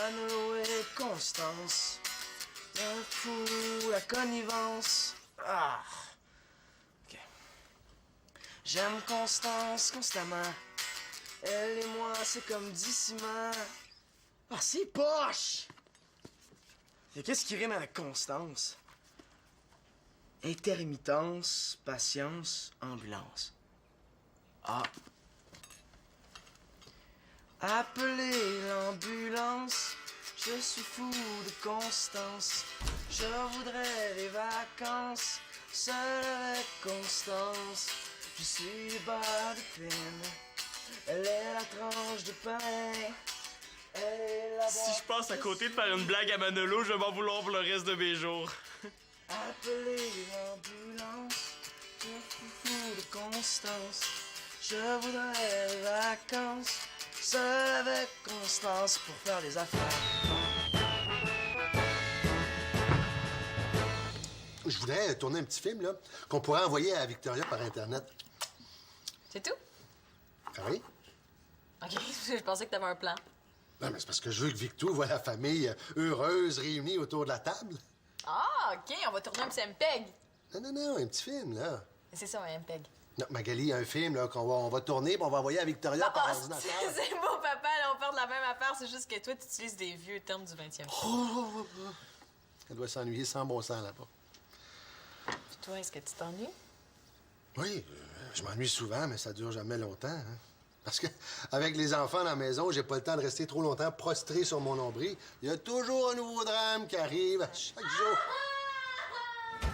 Manolo et Constance. Un fou, la connivence. Ah! OK. J'aime Constance constamment. Elle et moi, c'est comme 10 ciments. Ah, c'est poche! Et qu'est-ce qui rime avec Constance? Intermittence, patience, ambulance. Ah. Appelez l'ambulance, je suis fou de Constance. Je voudrais des vacances, seul avec Constance. Je suis le beurre de peine, elle est la tranche de pain. Elle est la Si je passe à côté de faire une blague à Manolo, je vais m'en vouloir pour le reste de mes jours. Appelez l'ambulance, je suis fou de Constance. Je voudrais des vacances, seul avec Constance pour faire les affaires. Je voudrais tourner un petit film, là, qu'on pourrait envoyer à Victoria par Internet. C'est tout? Ah oui? OK, je pensais que t'avais un plan. Non, mais c'est parce que je veux que Victo voit la famille heureuse, réunie autour de la table. Ah, OK, on va tourner un petit MPEG. Non, un petit film, là. C'est ça, un MPEG. Non, Magali, un film, là, on va tourner, puis on va envoyer à Victoria par ordinateur. C'est beau, papa, là, on parle de la même affaire, c'est juste que toi, tu utilises des vieux termes du 20e siècle. Elle doit s'ennuyer sans bon sens, là-bas. Puis toi, est-ce que tu t'ennuies? Oui, je m'ennuie souvent, mais ça dure jamais longtemps, hein. Parce que avec les enfants à la maison, j'ai pas le temps de rester trop longtemps prostré sur mon nombril. Il y a toujours un nouveau drame qui arrive à chaque jour. Là,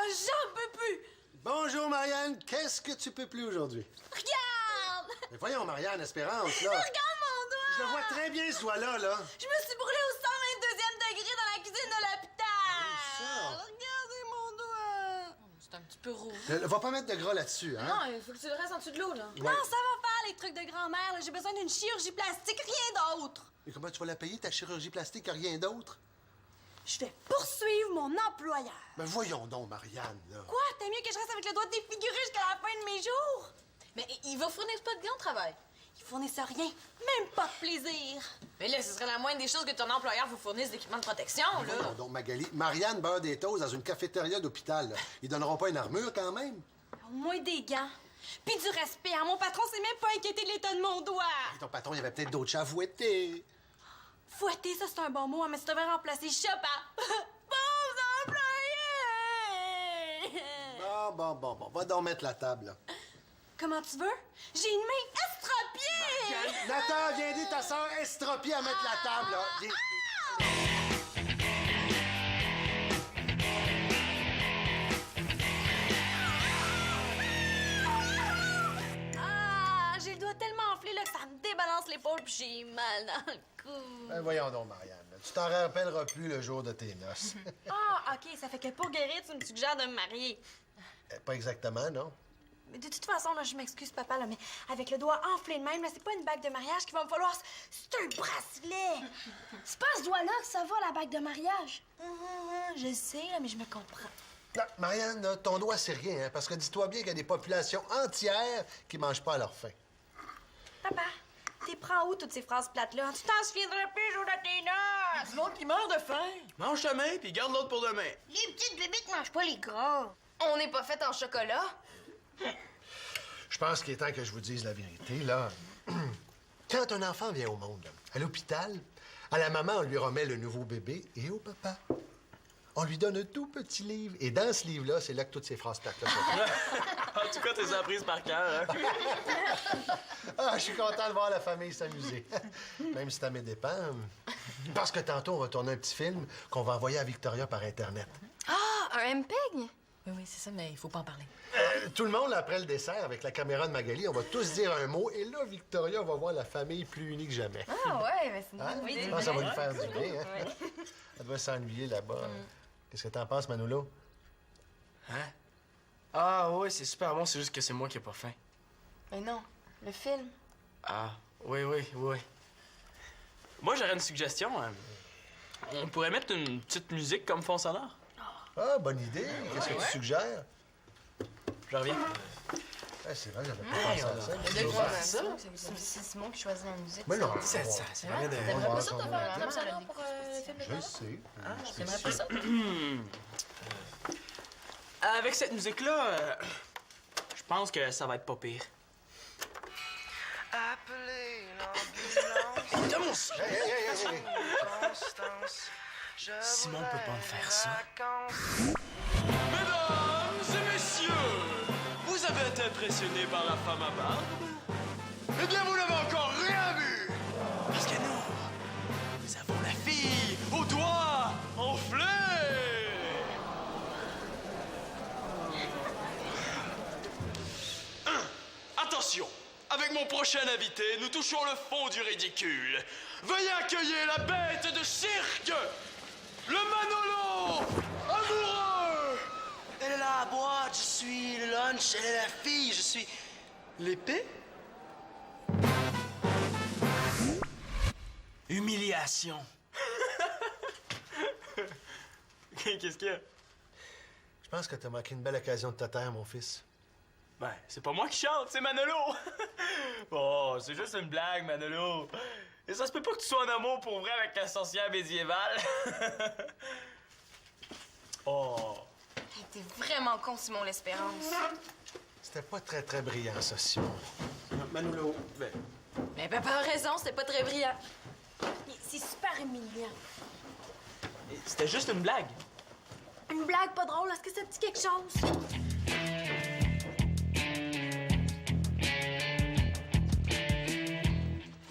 j'en peux plus! Bonjour, Marianne. Qu'est-ce que tu peux plus aujourd'hui? Regarde! Mais voyons, Marianne, Espérance, là. Regarde mon doigt! Je le vois très bien, ce doigt-là, là. Je me suis brûlée au 122e degré dans la cuisine de l'hôpital! ça? Regardez mon doigt! C'est un petit peu rouge. Va pas mettre de gras là-dessus, hein? Non, il faut que tu le restes en dessous de l'eau, là. Non, ça va faire, les trucs de grand-mère. là. J'ai besoin d'une chirurgie plastique, rien d'autre! Et comment tu vas la payer, ta chirurgie plastique, rien d'autre? Je vais poursuivre mon employeur. Ben voyons donc, Marianne, là. Quoi? T'as mieux que je reste avec le doigt défiguré jusqu'à la fin de mes jours? Mais il va fournir pas de grand travail. Ils fournissent rien, même pas de plaisir. Mais là, ce serait la moindre des choses que ton employeur vous fournisse d'équipements de protection, là. Voyons donc, Magali. Marianne beurre des toasts dans une cafétéria d'hôpital, là. Ils donneront pas une armure, quand même? Au moins des gants. Puis du respect, hein? Mon patron s'est même pas inquiété de l'état de mon doigt. Et ton patron, il y avait peut-être d'autres chats à fouetter. Fouetter, ça, c'est un bon mot, hein, mais tu devrais remplacer chat par... Pauvres employés! Bon. Va donc mettre la table, là. Comment tu veux? J'ai une main estropiée! Nathan, viens aider ta sœur Estropie à mettre la table, là. Viens. Ah! J'ai le doigt tellement enflé là, que ça me débalance l'épaule puis j'ai mal dans le cou. Ben voyons donc, Marianne. Tu t'en rappelleras plus le jour de tes noces. Ah, OK, ça fait que pour guérir, tu me suggères de me marier. Pas exactement, non? Mais de toute façon, là, je m'excuse, papa, là, mais avec le doigt enflé de même, là, c'est pas une bague de mariage qu'il va me falloir. C'est un bracelet! C'est pas ce doigt-là que ça va, la bague de mariage. Je sais, là, mais je me comprends. Non, Marianne, là, ton doigt, c'est rien, hein, parce que dis-toi bien qu'il y a des populations entières qui mangent pas à leur faim. Papa, t'es prends où toutes ces phrases plates-là? Tu t'en souviendras plus, jour de tes noces! L'autre qui meurt de faim. Mange ta main, puis garde l'autre pour demain. Les petites bébites mangent pas les gras. On n'est pas fait en chocolat. Je pense qu'il est temps que je vous dise la vérité, là. Quand un enfant vient au monde, là, à l'hôpital, à la maman, on lui remet le nouveau bébé et au papa, on lui donne un tout petit livre. Et dans ce livre-là, c'est là que toutes ces phrases plates-là sont. En tout cas, t'es apprises par cœur, hein? Ah, je suis content de voir la famille s'amuser. Même si ça me dépend. Parce que tantôt, on va tourner un petit film qu'on va envoyer à Victoria par Internet. Ah, un MPEG? Oui, c'est ça, mais il faut pas en parler. Tout le monde, là, après le dessert, avec la caméra de Magali, on va tous dire un mot. Et là, Victoria va voir la famille plus unie que jamais. Ah ouais, mais c'est une Hein? bonne Je idée. pense que ça va lui faire du bien. Hein? Elle doit s'ennuyer là-bas. Qu'est-ce que t'en penses, Manolo? Hein? Ah, oui, c'est super bon, c'est juste que c'est moi qui ai pas faim. Mais non, le film. Ah, oui. Moi, j'aurais une suggestion. On pourrait mettre une petite musique comme fond sonore. Ah, bonne idée. Qu'est-ce que tu suggères? Je reviens. C'est vrai, j'avais pas pensé à ça. C'est Simon qui choisit la musique. Mais non, C'est rien de... T'aimerais pas ça de faire un thème sonore pour le film de Je sais. T'aimerais pas ça? Avec cette musique-là, je pense que ça va être pas pire. Appelez l'ambulance. Commence! Hey. Constance. Simon peut pas me faire ça. Vacances. Mesdames et messieurs, vous avez été impressionnés par la femme à barbe? Eh bien, vous n'avez encore rien vu! Parce que nous avons la fille aux doigts enflés! Attention! Avec mon prochain invité, nous touchons le fond du ridicule. Veuillez accueillir la bête de cirque, le Manolo amoureux! Elle est la boîte, je suis le lunch, elle est la fille, je suis l'épée. Humiliation. Qu'est-ce qu'il y a? Je pense que t'as manqué une belle occasion de te taire, mon fils. Ben, c'est pas moi qui chante, c'est Manolo! Oh, c'est juste une blague, Manolo. Et ça se peut pas que tu sois en amour pour vrai avec la sorcière médiévale. Oh. T'es vraiment con, Simon l'Espérance. C'était pas très brillant, ça, Simon. Manolo, ben... Mais papa a raison, c'était pas très brillant. C'est super humiliant. C'était juste une blague. Une blague pas drôle, est-ce que ça te dit quelque chose?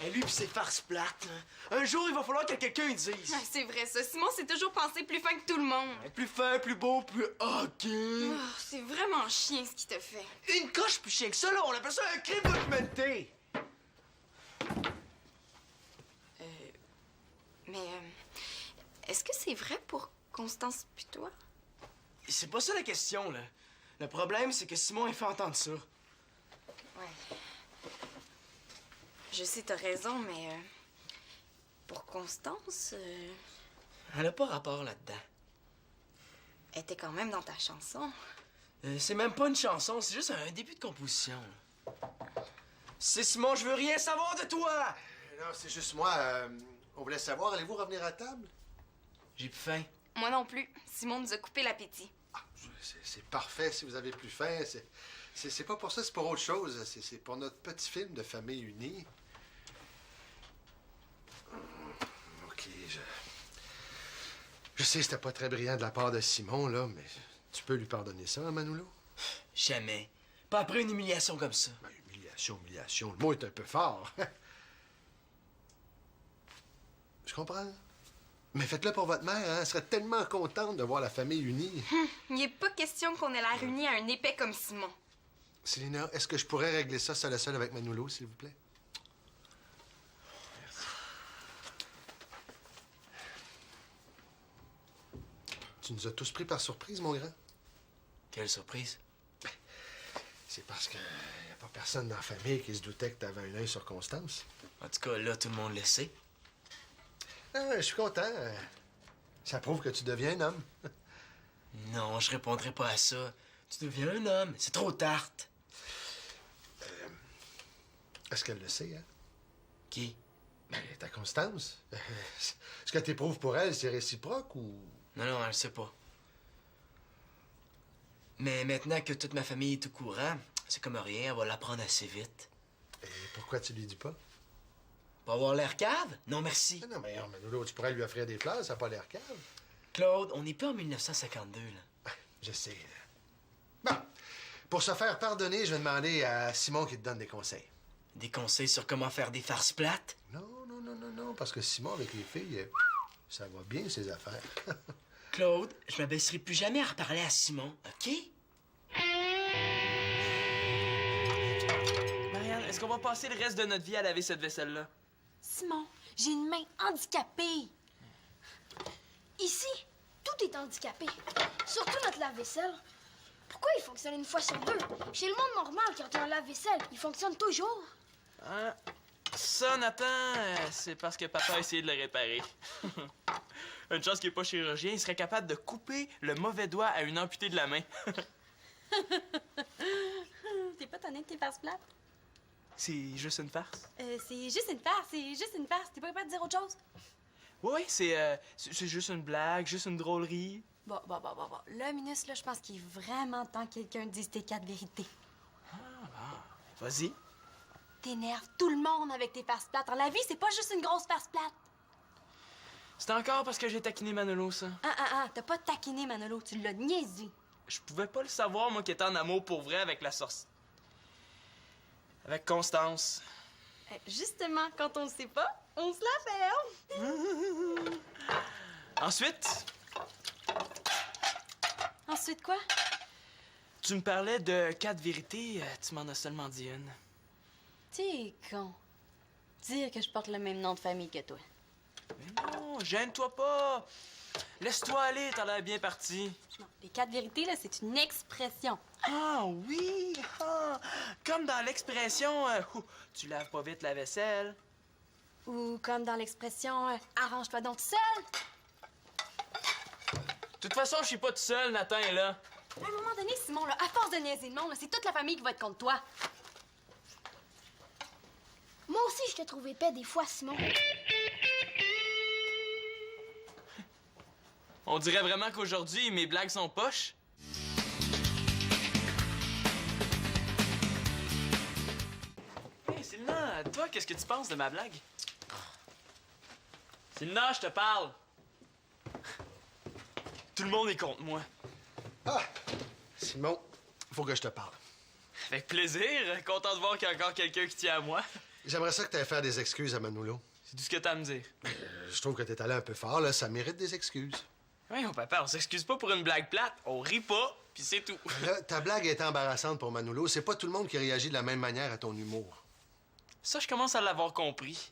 Et lui pis ses farces plates, là. Un jour, il va falloir que quelqu'un lui dise. Ah, c'est vrai, ça. Simon s'est toujours pensé plus fin que tout le monde. Plus fin, plus beau, plus hockey. Oh, c'est vraiment chien, ce qu'il te fait. Une coche plus chien que ça, là. On appelle ça un crime documenté. Mais, est-ce que c'est vrai pour Constance puis toi? C'est pas ça la question, là. Le problème, c'est que Simon, il fait entendre ça. Ouais. Je sais, t'as raison, mais, pour Constance, Elle a pas rapport là-dedans. elle était quand même dans ta chanson. C'est même pas une chanson, c'est juste un début de composition. C'est Simon, je veux rien savoir de toi! Non, c'est juste moi. On voulait savoir, allez-vous revenir à table? J'ai plus faim. Moi non plus. Simon nous a coupé l'appétit. C'est parfait si vous avez plus faim. C'est pas pour ça, c'est pour autre chose. C'est pour notre petit film de famille unie. OK, je sais que c'était pas très brillant de la part de Simon, là, mais tu peux lui pardonner ça, hein, Manolo? Jamais. Pas après une humiliation comme ça. Ben, humiliation. Le mot est un peu fort. Je comprends. Mais faites-le pour votre mère, hein? Elle serait tellement contente de voir la famille unie. Il n'est pas question qu'on ait l'air unis à un épais comme Simon. Célina, est-ce que je pourrais régler ça seul à seul avec Manolo, s'il vous plaît? Merci. Tu nous as tous pris par surprise, mon grand. Quelle surprise. C'est parce qu'il n'y a pas personne dans la famille qui se doutait que tu avais un œil sur Constance. En tout cas, là, tout le monde le sait. Ah, je suis content. Ça prouve que tu deviens un homme. Non, je répondrai pas à ça. Tu deviens un homme. C'est trop tarte. Est-ce qu'elle le sait, hein? Qui? Ben, ta Constance. Ce que tu éprouves pour elle, c'est réciproque ou... Non, elle sait pas. Mais maintenant que toute ma famille est au courant, c'est comme rien, elle va l'apprendre assez vite. Et pourquoi tu lui dis pas? Pas avoir l'air cave? Non, merci. Ah non, mais Manolo, tu pourrais lui offrir des fleurs, ça n'a pas l'air cave. Claude, on n'est pas en 1952, là. Je sais. Bon, pour se faire pardonner, je vais demander à Simon qu'il te donne des conseils. Des conseils sur comment faire des farces plates? Non, parce que Simon, avec les filles, ça va bien, ses affaires. Claude, je m'abaisserai plus jamais à reparler à Simon, OK? Marianne, est-ce qu'on va passer le reste de notre vie à laver cette vaisselle-là? Simon, j'ai une main handicapée. Ici, tout est handicapé. Surtout notre lave-vaisselle. Pourquoi il fonctionne une fois sur deux? Chez le monde normal, quand on a un lave-vaisselle, il fonctionne toujours. Hein? Ça, Nathan, c'est parce que papa a essayé de le réparer. Une chance qu'il n'est pas chirurgien, il serait capable de couper le mauvais doigt à une amputée de la main. T'es pas tanné donner tes farces plates? C'est juste une farce? C'est juste une farce, c'est juste une farce. T'es pas capable de dire autre chose? Oui, c'est juste une blague, juste une drôlerie. Bon. Là, Minus, là, je pense qu'il est vraiment temps que quelqu'un dise tes 4 vérités. Vas-y. T'énerves tout le monde avec tes farces plates. La vie, c'est pas juste une grosse farce plate. C'est encore parce que j'ai taquiné Manolo, ça. T'as pas taquiné Manolo, tu l'as niaisé. Je pouvais pas le savoir, moi, qui était en amour pour vrai avec la sorcière. Avec Constance. Justement, quand on le sait pas, on se la ferme. Ensuite, Ensuite, quoi? tu me parlais de 4 vérités, tu m'en as seulement dit une. T'es con. Dire que je porte le même nom de famille que toi. Mais non, gêne-toi pas. Laisse-toi aller, t'as l'air bien parti. Non, les 4 vérités, là, c'est une expression. Ah oui, comme dans l'expression tu laves pas vite la vaisselle. Ou comme dans l'expression arrange-toi donc tout seul. De toute façon, je suis pas tout seul, Nathan est là. À un moment donné, Simon, là, à force de niaiser le monde, là, c'est toute la famille qui va être contre toi. Moi aussi, je te trouve épais des fois, Simon. On dirait vraiment qu'aujourd'hui, mes blagues sont poches. Hey, Sylna, toi, qu'est-ce que tu penses de ma blague? Sylna, je te parle. Tout le monde est contre moi. Ah! Simon, faut que je te parle. Avec plaisir, content de voir qu'il y a encore quelqu'un qui tient à moi. J'aimerais ça que tu aies faire des excuses à Manolo. C'est tout ce que t'as à me dire. Je trouve que t'es allé un peu fort, là. Ça mérite des excuses. Oui, mon papa, on s'excuse pas pour une blague plate. On rit pas, puis c'est tout. Là, ta blague est embarrassante pour Manolo. C'est pas tout le monde qui réagit de la même manière à ton humour. Ça, je commence à l'avoir compris.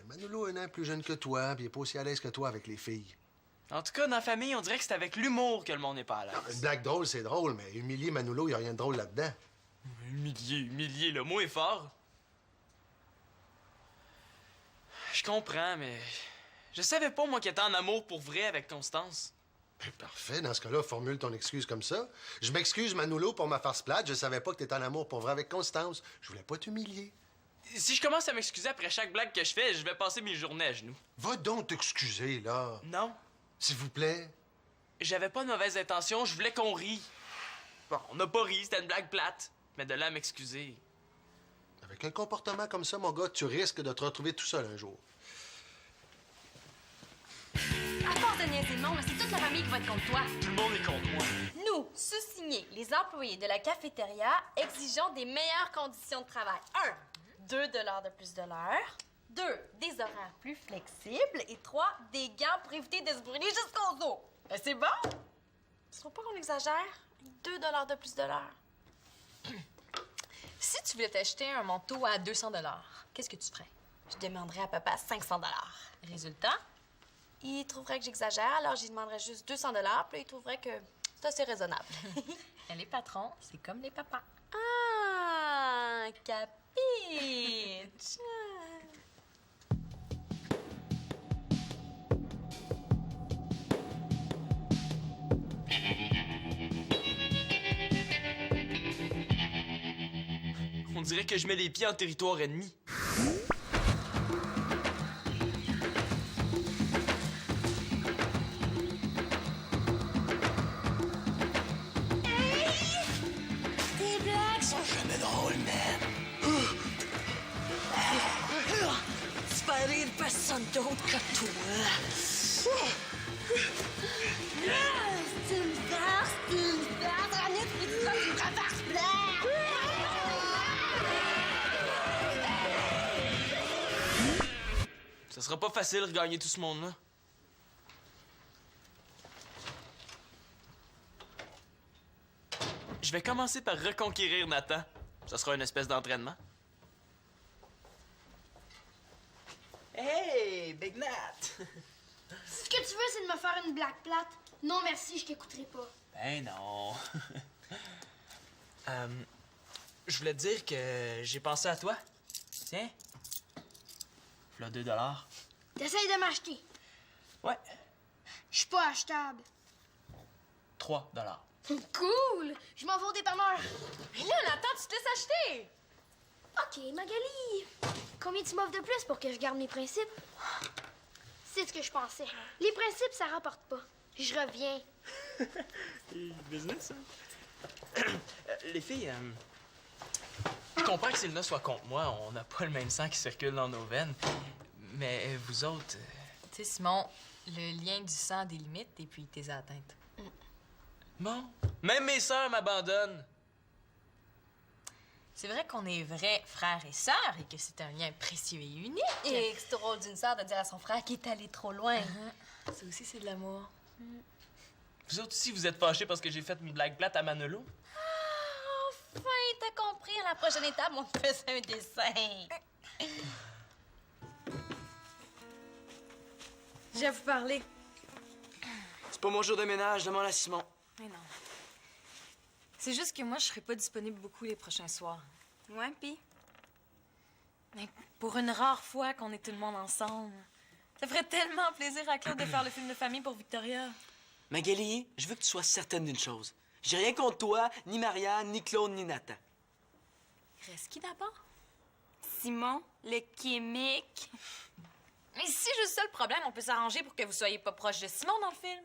Manolo est un an plus jeune que toi, puis il est pas aussi à l'aise que toi avec les filles. En tout cas, dans la famille, on dirait que c'est avec l'humour que le monde n'est pas à l'aise. Une blague drôle, c'est drôle, mais humilier Manolo, y a rien de drôle là-dedans. Humilier, le mot est fort. Je comprends, mais je savais pas, moi, qu'il était en amour pour vrai avec Constance. Ben, parfait. Dans ce cas-là, formule ton excuse comme ça. Je m'excuse, Manolo, pour ma farce plate. Je savais pas que t'étais en amour pour vrai avec Constance. Je voulais pas t'humilier. Si je commence à m'excuser après chaque blague que je fais, je vais passer mes journées à genoux. Va donc t'excuser, là. Non, S'il vous plaît. j'avais pas de mauvaise intention, je voulais qu'on rie. Bon, on n'a pas ri, c'était une blague plate. Mais de là à m'excuser. Avec un comportement comme ça, mon gars, tu risques de te retrouver tout seul un jour. À force de niaiser le monde, là, c'est toute la famille qui va être contre toi. Tout le monde est contre moi. Nous, sous-signés, les employés de la cafétéria, exigeons des meilleures conditions de travail. 1. 2 $ de plus de l'heure. 2. Des horaires plus flexibles. Et 3. Des gants pour éviter de se brûler jusqu'aux os. C'est bon? Tu trouves pas qu'on exagère? 2 $ de plus de l'heure. Si tu voulais t'acheter un manteau à 200 $, qu'est-ce que tu ferais? Je demanderais à papa 500 $. Résultat? Il trouverait que j'exagère, alors j'y demanderais juste 200 $, puis là, il trouverait que c'est assez raisonnable. Les patrons, c'est comme les papas. Ah, capiche! On dirait que je mets les pieds en territoire ennemi. Tes blagues sont Jamais drôle, man. Tu fais rire personne d'autre que toi. C'est une farce, c'est une farce. Annette, c'est pas une vraie farce plate. Ça sera pas facile de gagner tout ce monde-là. Je vais commencer par reconquérir Nathan. Ça sera une espèce d'entraînement. Hey, Big Nat! Ce que tu veux, c'est de me faire une blague plate. Non, merci, je t'écouterai pas. Ben non. Je voulais te dire que j'ai pensé à toi. Tiens. Voilà 2 $. T'essayes de m'acheter. Ouais. Je suis pas achetable. 3 $. Cool! Je m'en vais au dépanneur. Mais là, Nathan, tu te laisses s'acheter! OK, Magali. Combien tu m'offres de plus pour que je garde mes principes? C'est ce que je pensais. Les principes, ça rapporte pas. Je reviens. Business, hein? Les filles, je comprends que Célina soit contre moi. On n'a pas le même sang qui circule dans nos veines. Mais vous autres... Tu sais, Simon, le lien du sang a des limites et puis tes atteintes. Bon, même mes sœurs m'abandonnent. C'est vrai qu'on est vrais frères et sœurs et que c'est un lien précieux et unique. Et que c'est drôle d'une sœur de dire à son frère qu'il est allé trop loin. Ça aussi, c'est de l'amour. Vous autres aussi, vous êtes fâchés parce que j'ai fait une blague plate à Manolo? Enfin, t'as compris. À la prochaine étape, on te faisait un dessin. J'ai à vous parler. C'est pas mon jour de ménage, demande à Simon. Mais non. C'est juste que moi, je serai pas disponible beaucoup les prochains soirs. Ouais, pis? Mais pour une rare fois qu'on est tout le monde ensemble, ça ferait tellement plaisir à Claude de faire le film de famille pour Victoria. Magali, je veux que tu sois certaine d'une chose. J'ai rien contre toi, ni Marianne, ni Claude, ni Nathan. Reste qui d'abord? Simon, le chimique. Mais si c'est juste ça le problème, on peut s'arranger pour que vous soyez pas proche de Simon dans le film.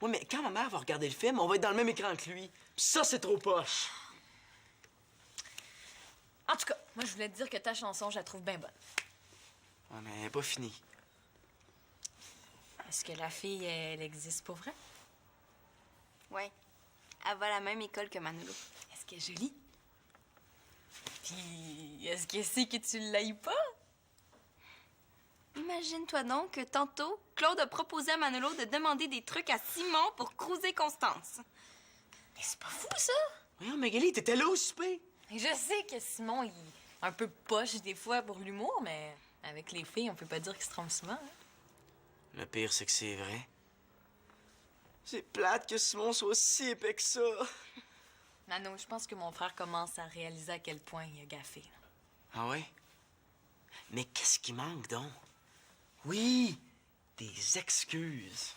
Oui, mais quand ma mère va regarder le film, on va être dans le même écran que lui. Puis ça, c'est trop poche. En tout cas, moi, je voulais te dire que ta chanson, je la trouve bien bonne. Ouais, mais elle est pas finie. Est-ce que la fille, elle existe pour vrai? Ouais. Elle va à la même école que Manolo. Est-ce qu'elle est jolie? Puis, est-ce que c'est que tu l'aies pas? Imagine-toi donc que tantôt, Claude a proposé à Manolo de demander des trucs à Simon pour cruiser Constance. Mais c'est pas fou, ça! Voyons, Magali, t'étais là au souper. Et je sais que Simon, il est un peu poche des fois pour l'humour, mais avec les filles, on peut pas dire qu'il se trompe souvent. Hein? Le pire, c'est que c'est vrai. C'est plate que Simon soit aussi épais que ça. Nano, je pense que mon frère commence à réaliser à quel point il a gaffé. Ah ouais? Mais qu'est-ce qui manque donc? Oui, des excuses.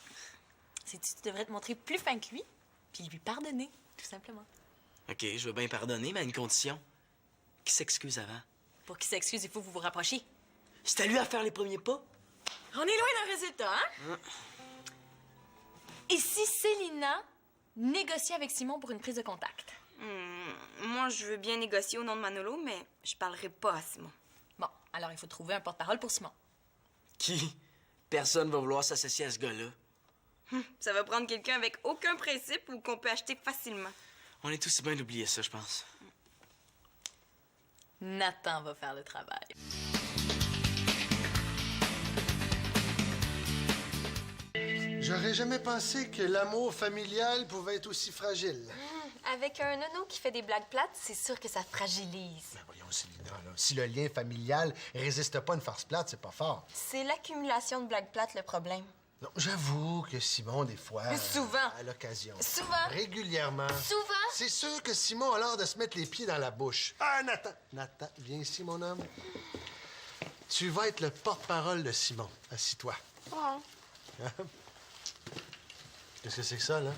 C'est-tu, tu devrais te montrer plus fin que lui, puis lui pardonner, tout simplement. OK, je veux bien pardonner, mais à une condition. Qui s'excuse avant? Pour qu'il s'excuse, il faut que vous vous rapprochiez. C'est à lui à faire les premiers pas? On est loin d'un résultat, hein? Et si Célina négociait avec Simon pour une prise de contact? Moi, je veux bien négocier au nom de Manolo, mais je parlerai pas à Simon. Bon, alors il faut trouver un porte-parole pour Simon. Qui? Personne va vouloir s'associer à ce gars-là. Ça va prendre quelqu'un avec aucun principe ou qu'on peut acheter facilement. On est aussi bien d'oublier ça, je pense. Nathan va faire le travail. J'aurais jamais pensé que l'amour familial pouvait être aussi fragile. Avec un nono qui fait des blagues plates, c'est sûr que ça fragilise. Ben voyons, Célina, là. Si le lien familial résiste pas à une farce plate, c'est pas fort. C'est l'accumulation de blagues plates le problème. Non, j'avoue que Simon, des fois... Mais souvent. À l'occasion. Souvent. Régulièrement. Souvent. C'est sûr que Simon a l'air de se mettre les pieds dans la bouche. Ah, Nathan! Nathan, viens ici, mon homme. Tu vas être le porte-parole de Simon. Assis-toi. Oh. Qu'est-ce que c'est que ça, là?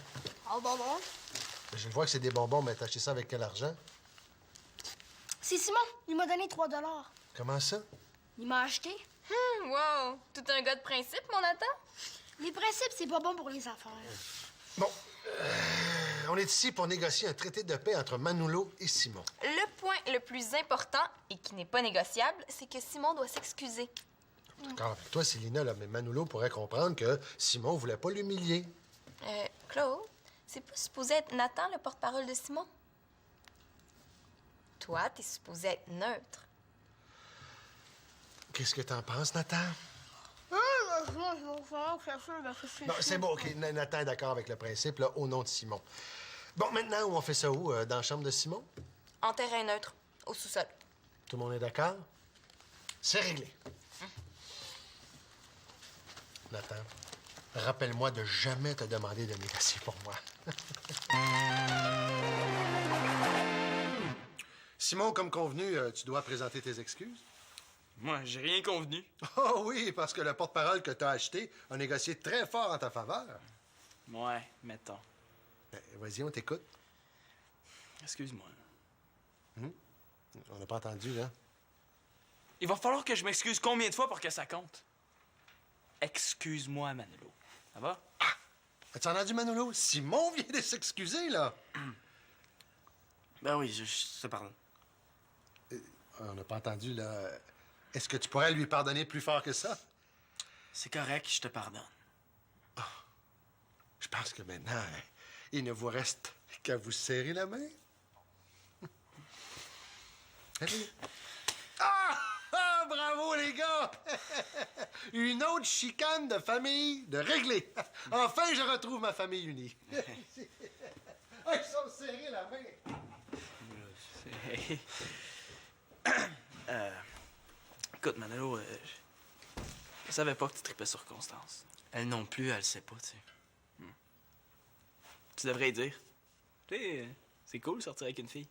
Oh, bonbon. Je vois que c'est des bonbons, mais t'as acheté ça avec quel argent? C'est Simon. Il m'a donné 3 $. Comment ça? Il m'a acheté. Wow! Tout un gars de principe, mon Nathan? Les principes, c'est pas bon pour les affaires. Bon, on est ici pour négocier un traité de paix entre Manolo et Simon. Le point le plus important, et qui n'est pas négociable, c'est que Simon doit s'excuser. D'accord avec toi, Célina, là, mais Manolo pourrait comprendre que Simon voulait pas l'humilier. Claude, c'est pas supposé être Nathan le porte-parole de Simon? Toi, t'es supposé être neutre. Qu'est-ce que t'en penses, Nathan? Non, c'est bon, OK. Nathan est d'accord avec le principe, là, au nom de Simon. Bon, maintenant, on fait ça où? Dans la chambre de Simon? En terrain neutre, au sous-sol. Tout le monde est d'accord? C'est réglé. Nathan, rappelle-moi de jamais te demander de négocier pour moi. Simon, comme convenu, tu dois présenter tes excuses. Moi, j'ai rien convenu. Oh oui, parce que le porte-parole que tu as acheté a négocié très fort en ta faveur. Ouais, mettons. Vas-y, on t'écoute. Excuse-moi. On n'a pas entendu, là. Il va falloir que je m'excuse combien de fois pour que ça compte? Excuse-moi, Manolo. Ça va? As-tu entendu, Manolo? Simon vient de s'excuser, là. Ben oui, je te pardonne. On n'a pas entendu, là. Est-ce que tu pourrais lui pardonner plus fort que ça? C'est correct, je te pardonne. Je pense que maintenant, il ne vous reste qu'à vous serrer la main. Allez. Ah, bravo, les gars! Une autre chicane de famille de réglée. Enfin, je retrouve ma famille unie. Ah, ils sont serrés la main. Écoute, Manolo, je savais pas que tu tripais sur Constance. Elle non plus, elle sait pas, tu sais. Tu devrais y dire. Tu sais, c'est cool de sortir avec une fille.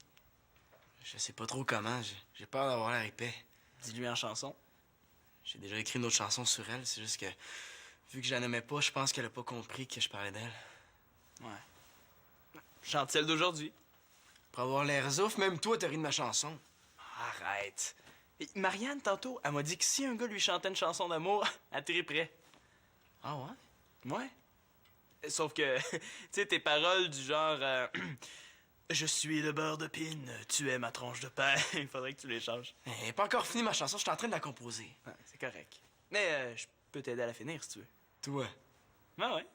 Je sais pas trop comment, j'ai peur d'avoir l'air épais. Dis-lui en chanson. J'ai déjà écrit une autre chanson sur elle, c'est juste que, vu que je la nommais pas, je pense qu'elle a pas compris que je parlais d'elle. Ouais. Chante celle d'aujourd'hui. Pour avoir l'air zouf, même toi, t'as ri de ma chanson. Arrête. Et Marianne, tantôt, elle m'a dit que si un gars lui chantait une chanson d'amour, elle triperait. Ah ouais? Ouais. Sauf que, tu sais, tes paroles du genre je suis le beurre de pine, tu es ma tranche de pain. Il faudrait que tu les changes. Elle n'est pas encore finie ma chanson, je suis en train de la composer. Ouais, c'est correct. Mais je peux t'aider à la finir si tu veux. Toi? Ah ouais.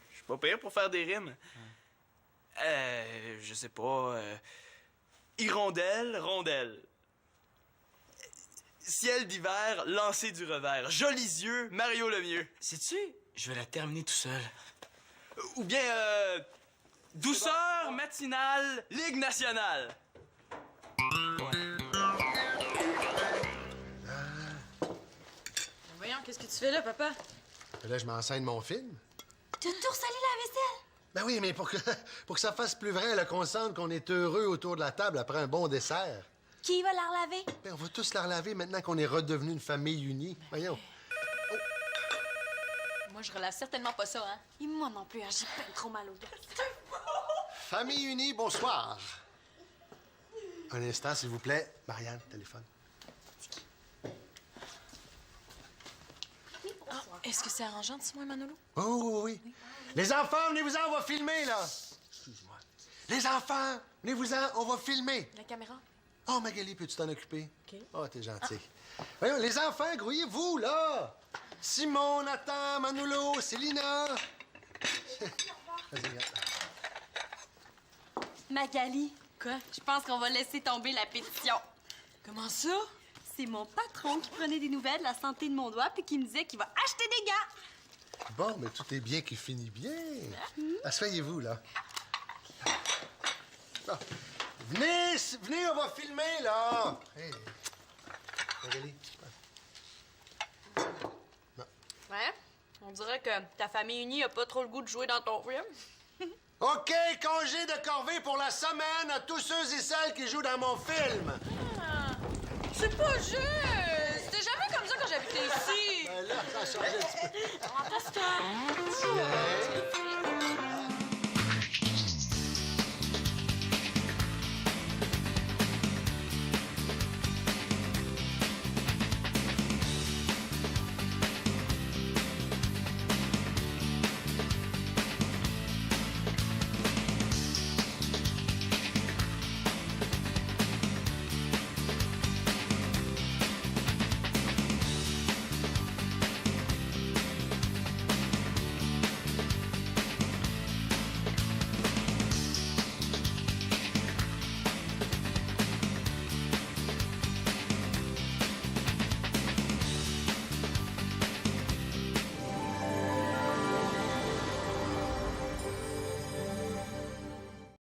Je suis pas pire pour faire des rimes. Je sais pas. Hirondelle, rondelle. Ciel d'hiver, lancer du revers. Jolis yeux, Mario Lemieux. Sais-tu? Je vais la terminer tout seul. Ou bien, douceur matinale, Ligue nationale. Voyons, qu'est-ce que tu fais là, papa? Là, je m'enseigne mon film. Tu as tout salé la vaisselle? Ben oui, mais pour que ça fasse plus vrai, là, qu'on sente qu'on est heureux autour de la table après un bon dessert. Qui va la relaver? Ben, on va tous la relaver maintenant qu'on est redevenu une famille unie. Voyons. Moi, je relâche certainement pas ça, hein? Et moi non plus, hein, j'ai pas trop mal au dos. Famille unie, bonsoir. Un instant, s'il vous plaît. Marianne, téléphone. Est-ce que c'est arrangeant, dis-moi, Manolo? Oh, oui, oui. Les enfants, venez-vous-en, on va filmer, là. Excuse-moi. Les enfants, venez-vous-en, on va filmer. La caméra? Oh, Magali, peux-tu t'en occuper? OK. Oh, t'es gentil. Voyons, les enfants, grouillez-vous, là. Simon, Nathan, Manolo, Célina. Vas-y, regarde. Magali, Quoi? je pense qu'on va laisser tomber la pétition. Comment ça? C'est mon patron qui prenait des nouvelles de la santé de mon doigt puis qui me disait qu'il va acheter des gants. Bon, mais tout est bien qui finit bien. Asseyez-vous, là. Bon. Venez, on va filmer, là. Hey. Magali. Ouais? On dirait que ta famille unie a pas trop le goût de jouer dans ton film. OK, congé de corvée pour la semaine à tous ceux et celles qui jouent dans mon film. C'est pas juste! C'était jamais comme ça quand j'habitais ici! Ben là, ça a changé un petit peu. Passe-toi! Tiens.